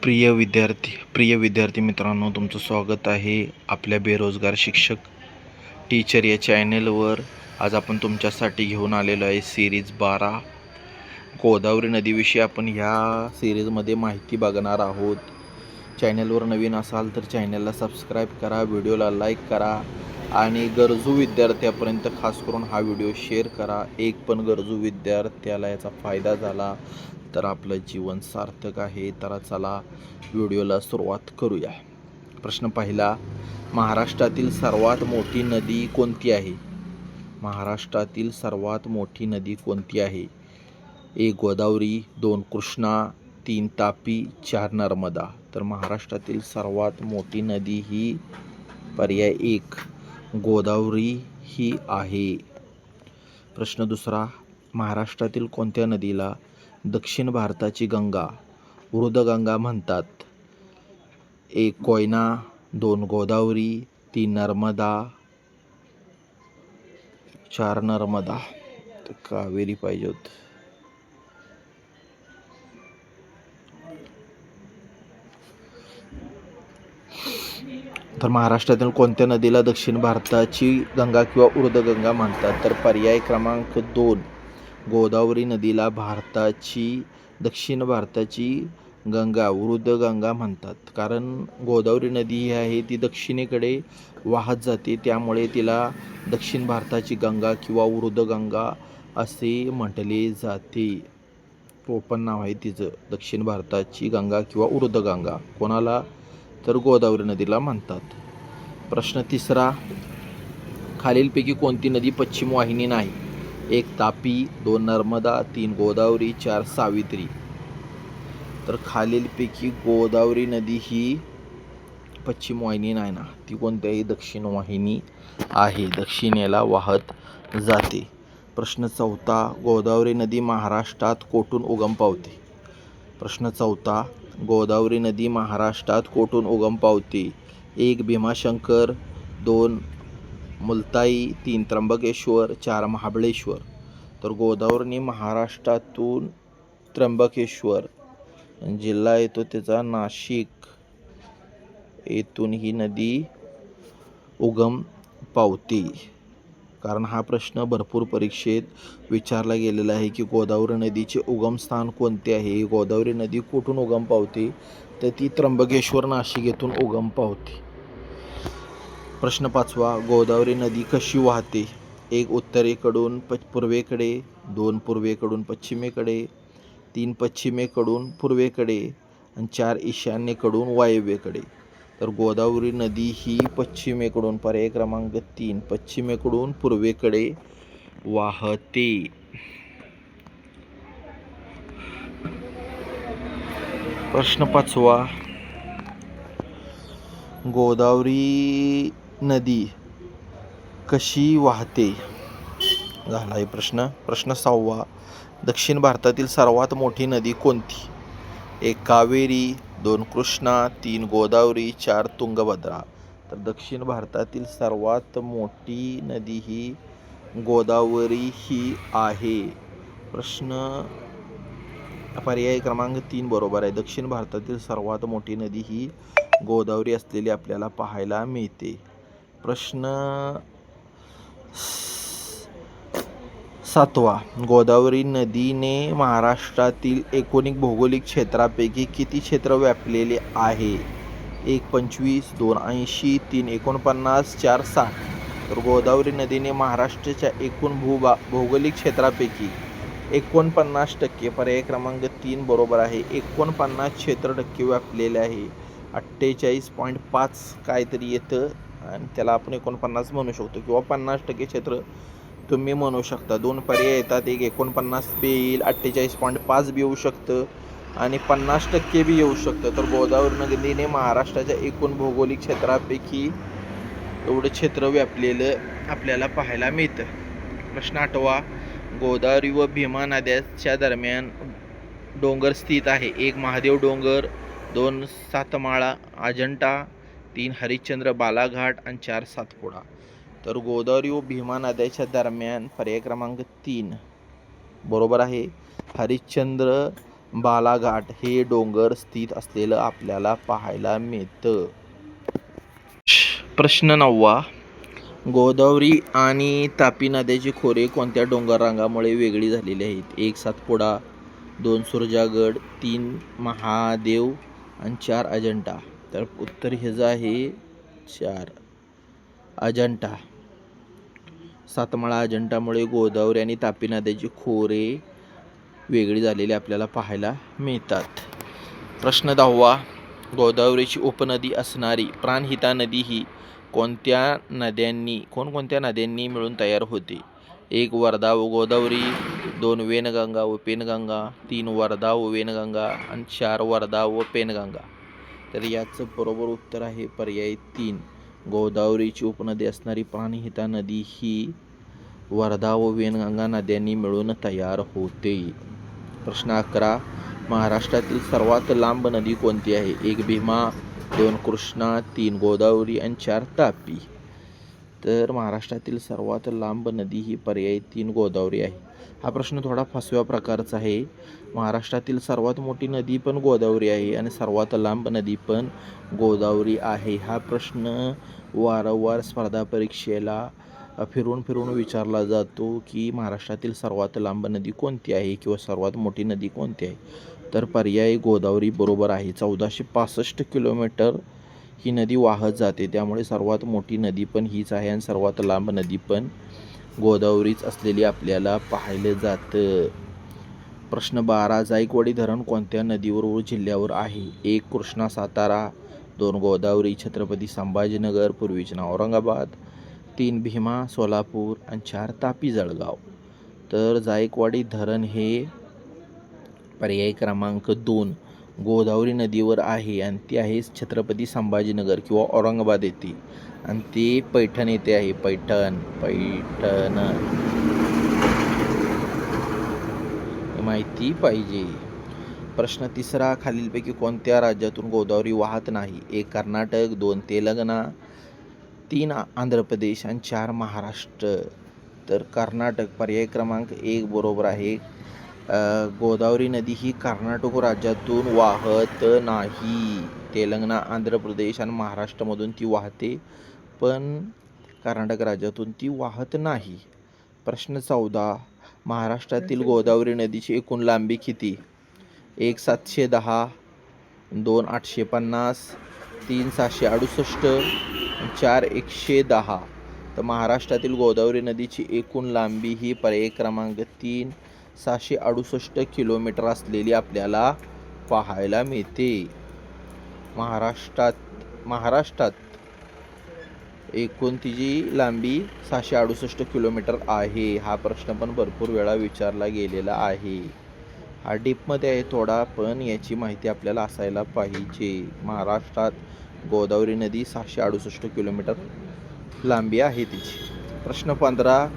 प्रिय विद्यार्थी मित्रांनो, तुमचं स्वागत आहे आपल्या बेरोजगार शिक्षक टीचर या चॅनेलवर. आज आपण तुमच्यासाठी घेऊन आलेलो आहे सिरीज 12 गोदावरी नदीविषयी. आपण ह्या सिरीजमध्ये माहिती बघणार आहोत. चॅनेलवर नवीन असाल तर चॅनेलला सबस्क्राईब करा, व्हिडिओला लाईक करा आणि गरजू विद्यार्थ्यापर्यंत खास करून हा व्हिडिओ शेअर करा. एक पण गरजू विद्यार्थ्याला याचा फायदा झाला तर आपलं जीवन सार्थक आहे. तर चला व्हिडिओला सुरुवात करूया. प्रश्न पहिला, महाराष्ट्रातील सर्वात मोठी नदी कोणती आहे? महाराष्ट्रातील सर्वात मोठी नदी कोणती आहे? 1 गोदावरी, 2 कृष्णा, 3 तापी, 4 नर्मदा. तर महाराष्ट्रातील सर्वात मोठी नदी ही पर्याय 1 गोदावरी ही आहे. प्रश्न दुसरा, महाराष्ट्रातील कोणत्या नदीला दक्षिण भारताची गंगा, वृद्धगंगा म्हणतात? 1 कोयना, 2 गोदावरी, 3 नर्मदा, 4 नर्मदा. तर कावेरी पाहिजे होत. तर महाराष्ट्रातील कोणत्या नदीला दक्षिण भारताची गंगा किंवा वृद्धगंगा म्हणतात? तर पर्याय क्रमांक 2 गोदावरी नदीला दक्षिण भारताची गंगा, वृद्धगंगा म्हणतात. कारण गोदावरी नदी ही आहे ती दक्षिणेकडे वाहत जाते, त्यामुळे तिला दक्षिण भारताची गंगा किंवा वृद्धगंगा असे म्हटले जाते. टोपण नाव आहे तिचं, दक्षिण भारताची गंगा किंवा वृद्धगंगा. कोणाला? तर गोदावरी नदीला म्हणतात. प्रश्न तिसरा, खालीलपैकी कोणती नदी पश्चिम वाहिनी नाही? 1 तापी, 2 नर्मदा, 3 गोदावरी, 4 सावित्री. तर खालीलपैकी गोदावरी नदी ही पश्चिम वाहिनी नाही ना, ती कोणत्याही दक्षिण वाहिनी आहे, दक्षिणेला वाहत जाते. प्रश्न चौथा, गोदावरी नदी महाराष्ट्रात कोठून उगम पावते? प्रश्न चौथा, गोदावरी नदी महाराष्ट्रात कोठून उगम पावते? 1 भीमाशंकर, 2 मुलताई, 3 त्र्यंबकेश्वर, 4 महाबळेश्वर. तर गोदावरी महाराष्ट्रातून त्र्यंबकेश्वर जिल्हा येतो त्याचा नाशिक येथून ही नदी उगम पावते. कारण हा प्रश्न भरपूर परीक्षेत विचारला गेलेला आहे की गोदावरी नदीचे उगमस्थान कोणते आहे? गोदावरी नदी कुठून उगम पावते? तर ती त्र्यंबकेश्वर नाशिक येथून उगम पावते. प्रश्न पाचवा, गोदावरी नदी कशी वाहते? 1 उत्तरेकडून पूर्वेकडे, 2 पूर्वेकडून पश्चिमेकडे, 3 पश्चिमेकडून पूर्वेकडे आणि 4 ईशान्येकडून वायव्येकडे. तर गोदावरी नदी ही पश्चिमेकडून, पर्याय क्रमांक 3 पश्चिमेकडून पूर्वेकडे वाहते. प्रश्न पाचवा, गोदावरी नदी कशी वाहते झाला आहे प्रश्न. प्रश्न 6वा, दक्षिण भारतातील सर्वात मोठी नदी कोणती? 1 कावेरी, 2 कृष्णा, 3 गोदावरी, 4 तुंगभद्रा. तर दक्षिण भारतातील सर्वात मोठी नदी ही गोदावरी ही आहे. प्रश्न पर्याय क्रमांक 3 बरोबर आहे. दक्षिण भारतातील सर्वात मोठी नदी ही गोदावरी असलेली आपल्याला पाहायला मिळते. प्रश्न 7वा, गोदावरी नदीने महाराष्ट्रातील एकूण भौगोलिक क्षेत्रापैकी किती क्षेत्र व्यापलेले आहे? 1 25, 2 80, 3 49, 4 60. तर गोदावरी नदीने महाराष्ट्राच्या एकूण भौगोलिक क्षेत्रापैकी 49%, पर्याय क्रमांक 3 बरोबर आहे, 49 क्षेत्र व्यापलेले आहे. 48.5 काहीतरी येतं आणि त्याला आपण 49 म्हणू शकतो किंवा 50% क्षेत्र तुम्ही म्हणू शकता. 2 पर्याय येतात, एक 49 बी येईल, 48.5 बी येऊ शकतं आणि 50% बी येऊ शकतं. तर गोदावरी नदीने महाराष्ट्राच्या एकूण भौगोलिक क्षेत्रापैकी एवढं क्षेत्र व्यापलेलं आपल्याला पाहायला मिळतं. प्रश्न 8वा, गोदावरी व भीमा नद्याच्या दरम्यान डोंगर स्थित आहे. 1 महादेव डोंगर, 2 सातमाळा अजंठा, 3 हरिश्चंद्र बालाघाट आणि 4 सातपुडा. तर गोदावरी व भीमा नद्याच्या दरम्यान पर्याय क्रमांक 3 बरोबर आहे, हरिश्चंद्र बालाघाट हे डोंगर स्थित असलेलं आपल्याला पाहायला मिळतं. प्रश्न 9. गोदावरी आणि तापी नद्याची खोरे कोणत्या डोंगररांगामुळे वेगळी झालेली आहेत? 1. सातपुडा, 2. सुरजागड, 3. महादेव आणि 4. अजंठा. तर उत्तर ह्याचं आहे 4. अजंठा. सातमाळा अजंठामुळे गोदावरी आणि तापी नद्याची खोरे वेगळी झालेली आपल्याला पाहायला मिळतात. प्रश्न 10. गोदावरीची उपनदी असणारी प्राणहिता नदी ही कोणकोणत्या नद्यांनी मिळून तयार होते? 1. वर्धा व गोदावरी, 2. वेनगंगा व पेनगंगा, 3. वर्धा व वेनगंगा आणि 4. वर्धा व पेनगंगा. तर याचं बरोबर उत्तर आहे पर्याय 3. गोदावरीची उपनदी असणारी प्राणहिता नदी ही वर्धा व वेनगंगा नद्यांनी मिळून तयार होते. प्रश्न 11. महाराष्ट्रातील सर्वात लांब नदी कोणती आहे? 1. भीमा, 2. कृष्णा, 3. गोदावरी आणि 4. तापी. तर महाराष्ट्रातील सर्वात लांब नदी ही पर्याय 3 गोदावरी आहे. हा प्रश्न थोडा फसव्या प्रकारचा आहे. महाराष्ट्रातील सर्वात मोठी नदी पण गोदावरी आहे आणि सर्वात लांब नदी पण गोदावरी आहे. हा प्रश्न वारंवार स्पर्धा परीक्षेला फिरून फिरून विचारला जातो की महाराष्ट्रातील सर्वात लांब नदी कोणती आहे किंवा सर्वात मोठी नदी कोणती आहे? तर पर्याय गोदावरी बरोबर आहे. 1465 किलोमीटर ही नदी वाहत जाते, त्यामुळे सर्वात मोठी नदी पण हीच आहे आणि सर्वात लांब नदी पण गोदावरीच असलेली आपल्याला पाहायला जातं. प्रश्न 12. जायकवाडी धरण कोणत्या नदीवर व जिल्ह्यावर आहे? 1. कृष्णा सातारा, 2. गोदावरी छत्रपती संभाजीनगर पूर्वीचे नाव औरंगाबाद, 3. भीमा सोलापूर आणि 4. तापी जळगाव. तर जायकवाडी धरण हे पर्याय क्रमांक 2 गोदावरी नदीवर आहे आणि ती आहे छत्रपती संभाजीनगर किंवा औरंगाबाद येथे आणि ते पैठण येथे आहे. पैठण माहिती पाहिजे. प्रश्न 3. खालीलपैकी कोणत्या राज्यातून गोदावरी वाहत नाही? 1. कर्नाटक, 2. तेलंगणा, 3. आंध्र प्रदेश आणि 4. महाराष्ट्र. तर कर्नाटक पर्याय क्रमांक 1 बरोबर आहे. गोदावरी नदी ही कर्नाटक राज्यातून वाहत नाही. तेलंगणा, आंध्र प्रदेश आणि महाराष्ट्रामधून ती वाहते, पण कर्नाटक राज्यातून ती वाहत नाही. प्रश्न 14. महाराष्ट्रातील गोदावरी नदीची एकूण लांबी किती? 1. 710, 2. 850, 3. 768, 4. 110. तर महाराष्ट्रातील गोदावरी नदीची एकूण लांबी ही पर्याय क्रमांक 3 768 किलोमीटर असलेली आपल्याला पाहायला मिळते. महाराष्ट्रात एकूण तिची लांबी 768 किलोमीटर आहे. हा प्रश्न पण भरपूर वेळा विचारला गेलेला आहे. हा डीपमध्ये आहे थोडा, पण याची माहिती आपल्याला असायला पाहिजे. महाराष्ट्रात गोदावरी नदी 768 किलोमीटर लांबी आहे तिची. प्रश्न 15.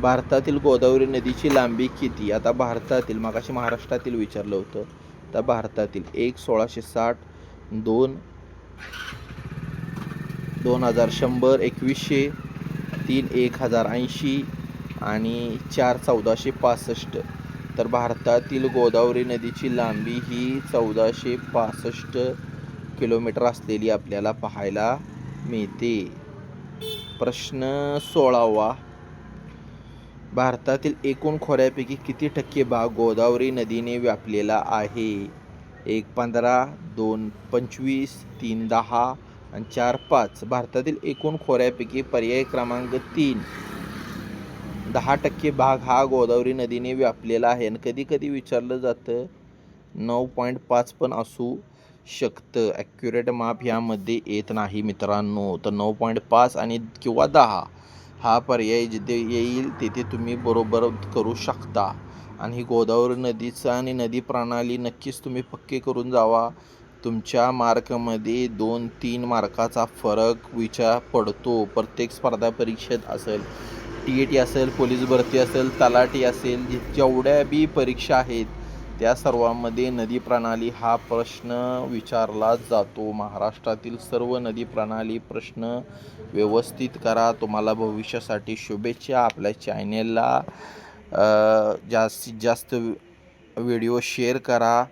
भारतातील गोदावरी नदीची लांबी किती? आता भारतातील, मागाशी महाराष्ट्रातील विचारलं होतं, तर भारतातील 1. 1660, 2. 2100, 2100, 3. 1080 आणि 4. 1465. तर भारतातील गोदावरी नदीची लांबी ही 1465 किलोमीटर असलेली आपल्याला पाहायला मिळते. प्रश्न 16. भारतातील एकूण खोऱ्यापैकी किती टक्के भाग गोदावरी नदीने व्यापलेला आहे? 1. 15, 2. 25, 3. 10 आणि 4. 5. भारतातील एकूण खोऱ्यापैकी पर्याय क्रमांक 3 10% भाग हा गोदावरी नदीने व्यापलेला आहे. आणि कधी कधी विचारलं जातं 9.5 पण असू शकतं. ॲक्युरेट माप यामध्ये येत नाही मित्रांनो. तर 9.5 आणि किंवा 10 हा पर्याय जिथे येईल तिथे तुम्ही बरोबर करू शकता. आणि ही गोदावरी नदीचा आणि नदी प्रणाली नक्कीच तुम्ही पक्के करून जावा. तुमच्या मार्कमध्ये 2-3 मार्काचा फरक पडतो. प्रत्येक स्पर्धा परीक्षेत असेल, TET असेल, पोलीस भरती असेल, तलाठी असेल, जेवढ्या बी परीक्षा आहेत त्या सर्वांमध्ये नदी प्रणाली हा प्रश्न विचारला जातो. महाराष्ट्रातील सर्व नदी प्रणाली प्रश्न व्यवस्थित करा. तुम्हाला भविष्यासाठी शुभेच्छा. आपल्या चॅनेलला जास्तीत जास्त व्हिडिओ शेअर करा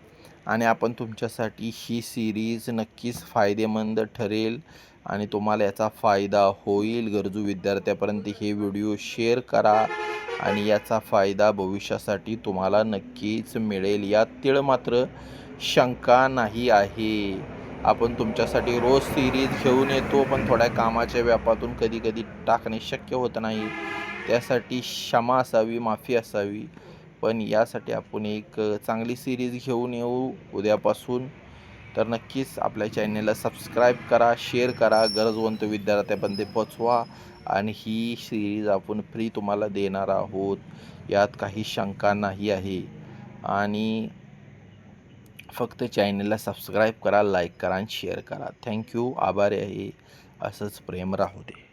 आणि आपण तुमच्यासाठी ही सिरीज नक्कीच फायदेमंद ठरेल आणि तुम्हाला याचा फायदा होईल. गरजू विद्यार्थ्यापर्यंत हे व्हिडिओ शेअर करा आणि याचा फायदा भविष्यासाठी तुम्हाला नक्कीच मिळेल. यात तीळ मात्र शंका नाही आहे. आपण तुमच्यासाठी रोज सिरीज घेऊन येतो, पण थोड्या कामाच्या व्यापातून कधी कधी टाकणे शक्य होत नाही. त्यासाठी क्षमा असावी, माफी असावी. पण यासाठी आपण एक चांगली सिरीज घेऊन येऊ उद्यापासून. तर नक्कीच आपल्या चॅनेलला सबस्क्राईब करा, शेअर करा, गरजवंत विद्यार्थ्यापर्यंत पोचवा आणि ही सिरीज आपण फ्री तुम्हाला देणार आहोत. यात काही शंका नाही आहे. आणि फक्त चॅनेलला सबस्क्राईब करा, लाईक करा आणि शेअर करा. थँक्यू. आभारी आहे. असंच प्रेम राहू दे.